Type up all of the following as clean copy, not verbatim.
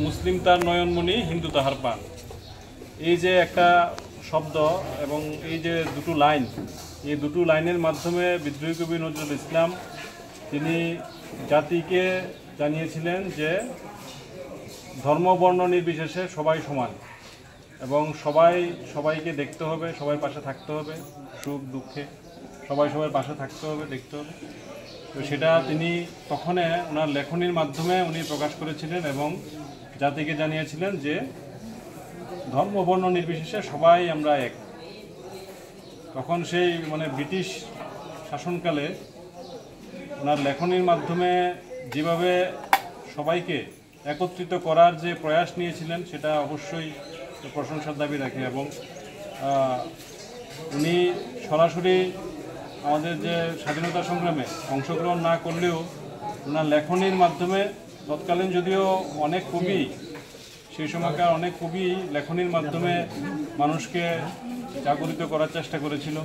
মুসলিম তার নয়নমণি, হিন্দু তাহার প্রাণ। এই যে একটা শব্দ এবং এই যে দুটো লাইন, এই দুটো লাইনের মাধ্যমে বিদ্রোহী কবি নজরুল ইসলাম তিনি জাতিকে জানিয়েছিলেন যে ধর্ম বর্ণ নির্বিশেষে সবাই সমান এবং সবাইকে দেখতে হবে, সবার পাশে থাকতে হবে, সুখ দুঃখে সবার পাশে থাকতে হবে, দেখতে হবে। তো সেটা তিনি তখন ওনার লেখনীর মাধ্যমে উনি প্রকাশ করেছিলেন এবং জাতিকে জানিয়েছিলেন যে ধর্ম বর্ণ নির্বিশেষে সবাই আমরা এক। তখন সেই ব্রিটিশ শাসনকালে ওনার লেখনীর মাধ্যমে যেভাবে সবাইকে একত্রিত করার যে প্রয়াস নিয়েছিলেন সেটা অবশ্যই প্রশংসার দাবি রাখে এবং উনি সরাসরি আমাদের যে স্বাধীনতা সংগ্রামে অংশগ্রহণ না করলেও ওনার লেখনীর মাধ্যমে তৎকালীন যদিও অনেক কবি, সেই সময়কার অনেক কবি লেখনীর মাধ্যমে মানুষকে জাগরিত করার চেষ্টা করেছিল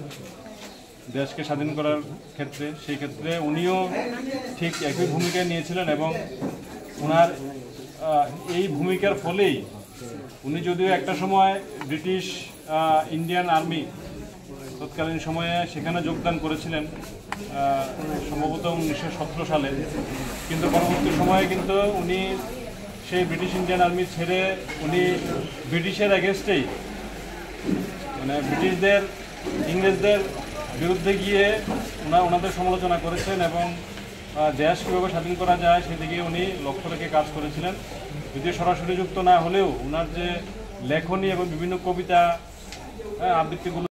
দেশকে স্বাধীন করার ক্ষেত্রে। সেই ক্ষেত্রে উনিও ঠিক একই ভূমিকা নিয়েছিলেন এবং ওনার এই ভূমিকার ফলেই উনি যদিও একটা সময় ব্রিটিশ ইন্ডিয়ান আর্মি তৎকালীন সময়ে সেখানে যোগদান করেছিলেন সম্ভবত 1917 সালে, কিন্তু পরবর্তী সময়ে কিন্তু উনি সেই ব্রিটিশ ইন্ডিয়ান আর্মি ছেড়ে উনি ব্রিটিশের এগেনস্টেই ইংরেজদের বিরুদ্ধে গিয়ে ওনাদের সমালোচনা করেছেন এবং দেশ কীভাবে স্বাধীন করা যায় সেদিকে উনি লক্ষ্য রেখে কাজ করেছিলেন। যদিও সরাসরি যুক্ত না হলেও ওনার যে লেখনী এবং বিভিন্ন কবিতা আবৃত্তিগুলো